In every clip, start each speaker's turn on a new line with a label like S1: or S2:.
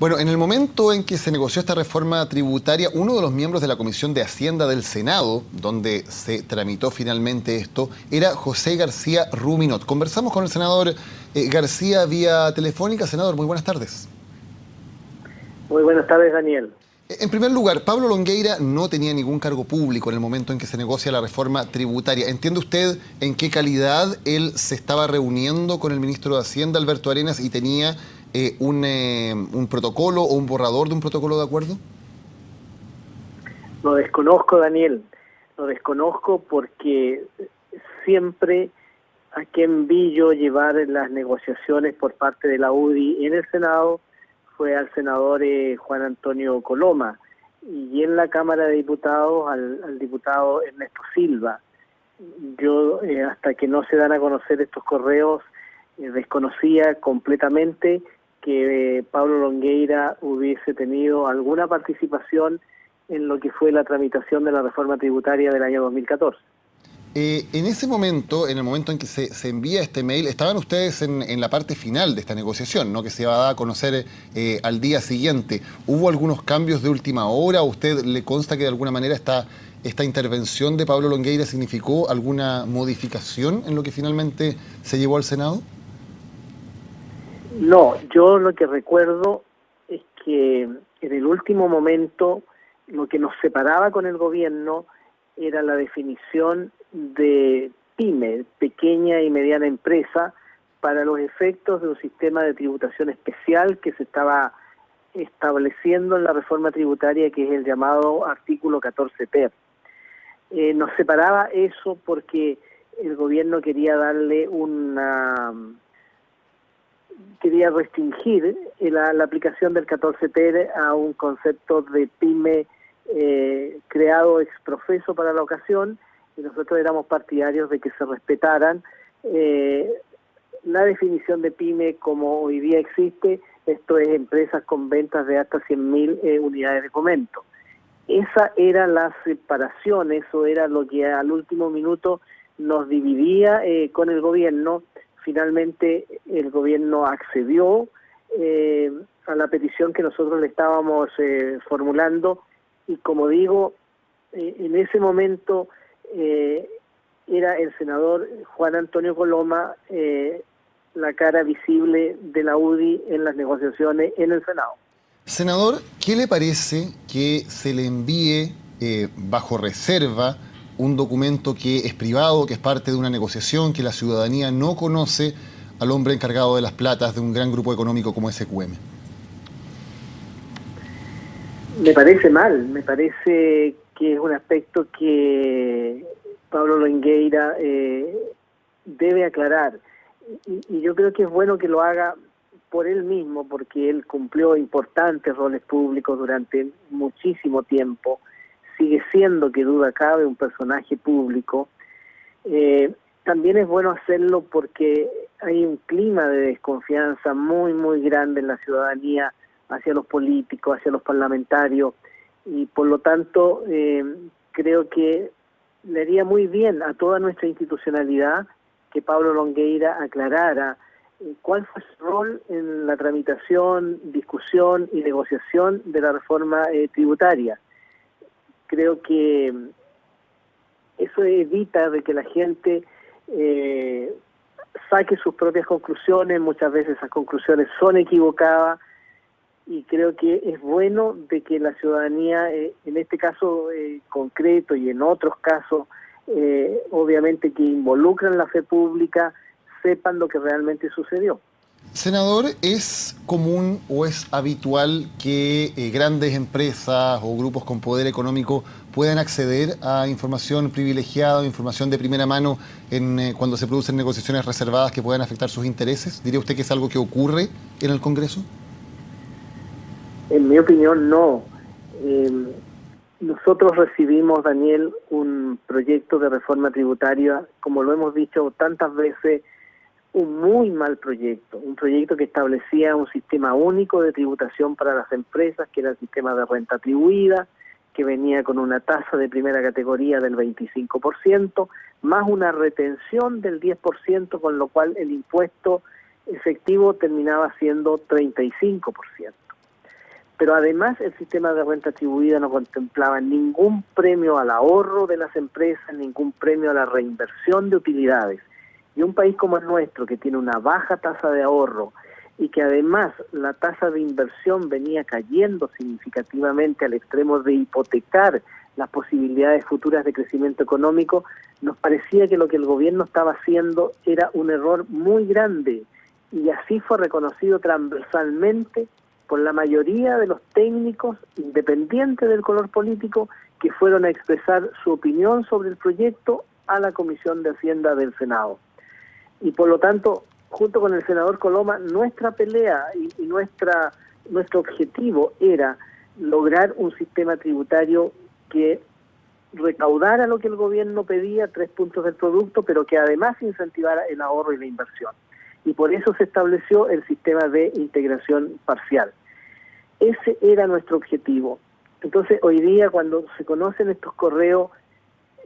S1: Bueno, en el momento en que se negoció esta reforma tributaria, uno de los miembros de la Comisión de Hacienda del Senado, donde se tramitó finalmente esto, era José García Ruminot. Conversamos con el senador García vía telefónica. Senador, muy buenas tardes.
S2: Muy buenas tardes, Daniel.
S1: En primer lugar, Pablo Longueira no tenía ningún cargo público en el momento en que se negocia la reforma tributaria. ¿Entiende usted en qué calidad él se estaba reuniendo con el ministro de Hacienda, Alberto Arenas, y tenía un protocolo o un borrador de un protocolo de acuerdo?
S2: Lo desconozco, Daniel. Lo desconozco porque siempre a quien vi yo llevar las negociaciones por parte de la UDI en el Senado fue al senador Juan Antonio Coloma, y en la Cámara de Diputados al diputado Ernesto Silva. Yo, hasta que no se dan a conocer estos correos, desconocía completamente que Pablo Longueira hubiese tenido alguna participación en lo que fue la tramitación de la reforma tributaria del año 2014.
S1: En ese momento, en el momento en que se envía este mail, estaban ustedes en la parte final de esta negociación, ¿no? Que se va a dar a conocer al día siguiente. ¿Hubo algunos cambios de última hora? ¿A usted le consta que de alguna manera esta intervención de Pablo Longueira significó alguna modificación en lo que finalmente se llevó al Senado?
S2: No, yo lo que recuerdo es que en el último momento lo que nos separaba con el gobierno era la definición de PYME, pequeña y mediana empresa, para los efectos de un sistema de tributación especial que se estaba estableciendo en la reforma tributaria, que es el llamado artículo 14 ter. Nos separaba eso porque el gobierno quería quería restringir la aplicación del 14 ter a un concepto de PYME creado ex profeso para la ocasión, y nosotros éramos partidarios de que se respetaran la definición de PYME como hoy día existe, esto es empresas con ventas de hasta 100.000 unidades de fomento. Esa era la separación, eso era lo que al último minuto nos dividía con el gobierno. Finalmente el gobierno accedió a la petición que nosotros le estábamos formulando, y como digo, en ese momento era el senador Juan Antonio Coloma la cara visible de la UDI en las negociaciones en el Senado.
S1: Senador, ¿qué le parece que se le envíe bajo reserva un documento que es privado, que es parte de una negociación, que la ciudadanía no conoce al hombre encargado de las platas de un gran grupo económico como SQM?
S2: Me parece mal, me parece que es un aspecto que Pablo Longueira debe aclarar, y yo creo que es bueno que lo haga por él mismo, porque él cumplió importantes roles públicos durante muchísimo tiempo, sigue siendo, que duda cabe, un personaje público. También es bueno hacerlo porque hay un clima de desconfianza muy, muy grande en la ciudadanía hacia los políticos, hacia los parlamentarios, y por lo tanto creo que le haría muy bien a toda nuestra institucionalidad que Pablo Longueira aclarara cuál fue su rol en la tramitación, discusión y negociación de la reforma tributaria. Creo que eso evita de que la gente saque sus propias conclusiones. Muchas veces esas conclusiones son equivocadas, y creo que es bueno de que la ciudadanía, en este caso concreto y en otros casos, obviamente que involucran la fe pública, sepan lo que realmente sucedió.
S1: Senador, ¿es común o es habitual que grandes empresas o grupos con poder económico puedan acceder a información privilegiada o información de primera mano cuando se producen negociaciones reservadas que puedan afectar sus intereses? ¿Diría usted que es algo que ocurre en el Congreso?
S2: En mi opinión, no. Nosotros recibimos, Daniel, un proyecto de reforma tributaria, como lo hemos dicho tantas veces, un muy mal proyecto, un proyecto que establecía un sistema único de tributación para las empresas, que era el sistema de renta atribuida, que venía con una tasa de primera categoría del 25%, más una retención del 10%, con lo cual el impuesto efectivo terminaba siendo 35%. Pero además el sistema de renta atribuida no contemplaba ningún premio al ahorro de las empresas, ningún premio a la reinversión de utilidades. Y un país como el nuestro, que tiene una baja tasa de ahorro y que además la tasa de inversión venía cayendo significativamente al extremo de hipotecar las posibilidades futuras de crecimiento económico, nos parecía que lo que el gobierno estaba haciendo era un error muy grande, y así fue reconocido transversalmente por la mayoría de los técnicos, independientes del color político, que fueron a expresar su opinión sobre el proyecto a la Comisión de Hacienda del Senado. Y por lo tanto, junto con el senador Coloma, nuestra pelea y nuestro objetivo era lograr un sistema tributario que recaudara lo que el gobierno pedía, 3 puntos del producto, pero que además incentivara el ahorro y la inversión. Y por eso se estableció el sistema de integración parcial. Ese era nuestro objetivo. Entonces, hoy día, cuando se conocen estos correos,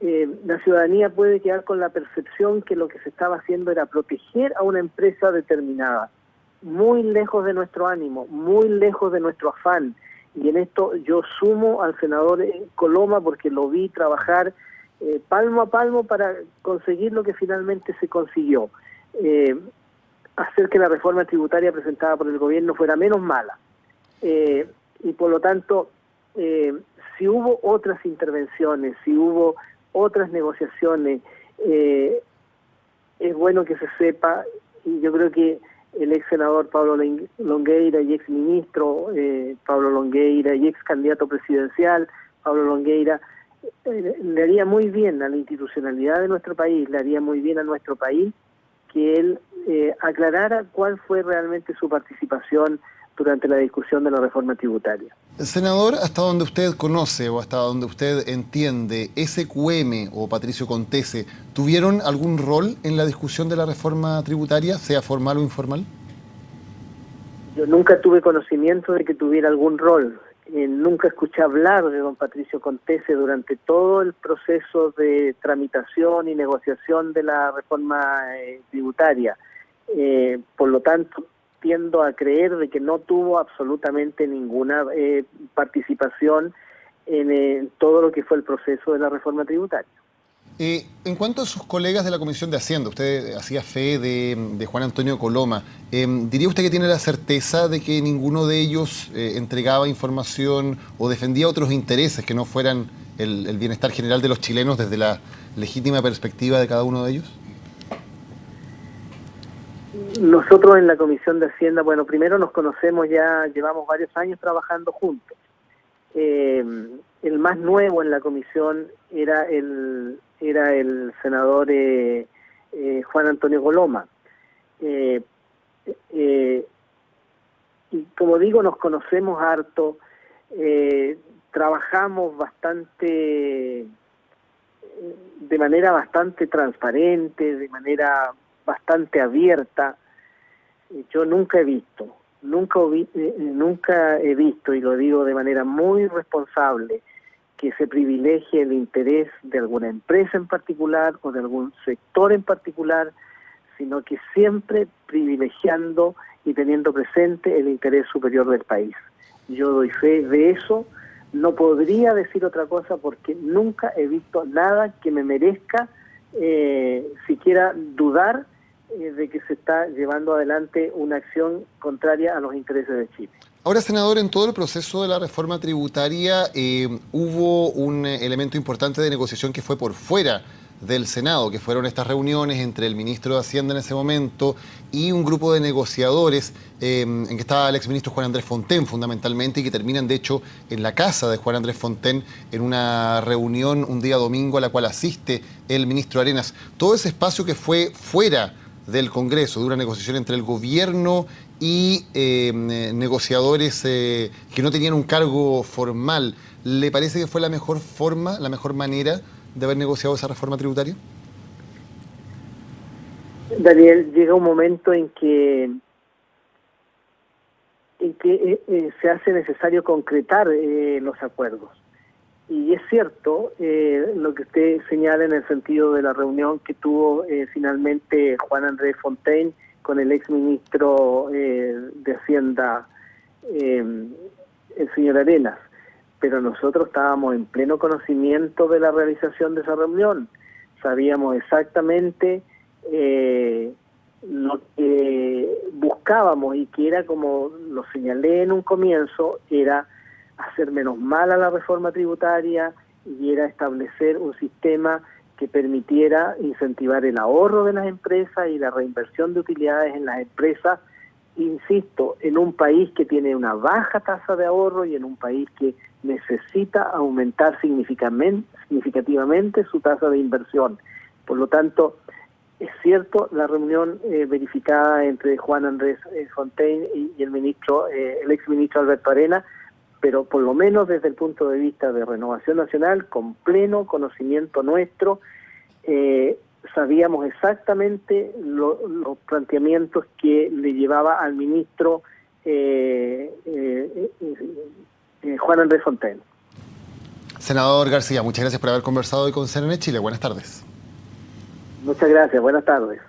S2: la ciudadanía puede quedar con la percepción que lo que se estaba haciendo era proteger a una empresa determinada, muy lejos de nuestro ánimo, muy lejos de nuestro afán. Y en esto yo sumo al senador Coloma, porque lo vi trabajar palmo a palmo para conseguir lo que finalmente se consiguió. Hacer que la reforma tributaria presentada por el gobierno fuera menos mala. Y por lo tanto, si hubo otras intervenciones, si hubo otras negociaciones, es bueno que se sepa, y yo creo que el ex senador Pablo Longueira y ex ministro Pablo Longueira y ex candidato presidencial Pablo Longueira le haría muy bien a la institucionalidad de nuestro país, le haría muy bien a nuestro país que él aclarara cuál fue realmente su participación durante la discusión de la reforma tributaria.
S1: Senador, hasta donde usted conoce o hasta donde usted entiende, ¿SQM o Patricio Contese tuvieron algún rol en la discusión de la reforma tributaria, sea formal o informal?
S2: Yo nunca tuve conocimiento de que tuviera algún rol. Nunca escuché hablar de don Patricio Contese durante todo el proceso de tramitación y negociación de la reforma tributaria. Por lo tanto, tiendo a creer de que no tuvo absolutamente ninguna participación en todo lo que fue el proceso de la reforma tributaria.
S1: En cuanto a sus colegas de la Comisión de Hacienda, usted hacía fe de Juan Antonio Coloma, ¿diría usted que tiene la certeza de que ninguno de ellos entregaba información o defendía otros intereses que no fueran el bienestar general de los chilenos desde la legítima perspectiva de cada uno de ellos?
S2: Nosotros en la Comisión de Hacienda, bueno, primero nos conocemos, ya llevamos varios años trabajando juntos. El más nuevo en la comisión era el senador Juan Antonio Coloma. Y como digo, nos conocemos harto, trabajamos de manera bastante transparente, de manera bastante abierta. Yo nunca he visto, y lo digo de manera muy responsable, que se privilegie el interés de alguna empresa en particular o de algún sector en particular, sino que siempre privilegiando y teniendo presente el interés superior del país. Yo doy fe de eso, no podría decir otra cosa porque nunca he visto nada que me merezca siquiera dudar de que se está llevando adelante una acción contraria a los intereses de Chile.
S1: Ahora, senador, en todo el proceso de la reforma tributaria hubo un elemento importante de negociación que fue por fuera del Senado, que fueron estas reuniones entre el ministro de Hacienda en ese momento y un grupo de negociadores en que estaba el exministro Juan Andrés Fontaine fundamentalmente, y que terminan de hecho en la casa de Juan Andrés Fontaine en una reunión un día domingo a la cual asiste el ministro Arenas. Todo ese espacio que fue fuera del Congreso, de una negociación entre el gobierno y negociadores que no tenían un cargo formal, ¿le parece que fue la mejor forma, la mejor manera de haber negociado esa reforma tributaria?
S2: Daniel, llega un momento en que se hace necesario concretar los acuerdos. Y es cierto lo que usted señala en el sentido de la reunión que tuvo finalmente Juan Andrés Fontaine con el exministro de Hacienda, el señor Arenas, pero nosotros estábamos en pleno conocimiento de la realización de esa reunión. Sabíamos exactamente lo que buscábamos, y que era, como lo señalé en un comienzo, era hacer menos mal a la reforma tributaria y era establecer un sistema que permitiera incentivar el ahorro de las empresas y la reinversión de utilidades en las empresas, insisto, en un país que tiene una baja tasa de ahorro y en un país que necesita aumentar significativamente su tasa de inversión. Por lo tanto, es cierto la reunión verificada entre Juan Andrés Fontaine y el exministro Alberto Arenas, pero por lo menos desde el punto de vista de Renovación Nacional, con pleno conocimiento nuestro, sabíamos exactamente los planteamientos que le llevaba al ministro Juan Andrés Fontaine.
S1: Senador García, muchas gracias por haber conversado hoy con CNN Chile. Buenas tardes.
S2: Muchas gracias, buenas tardes.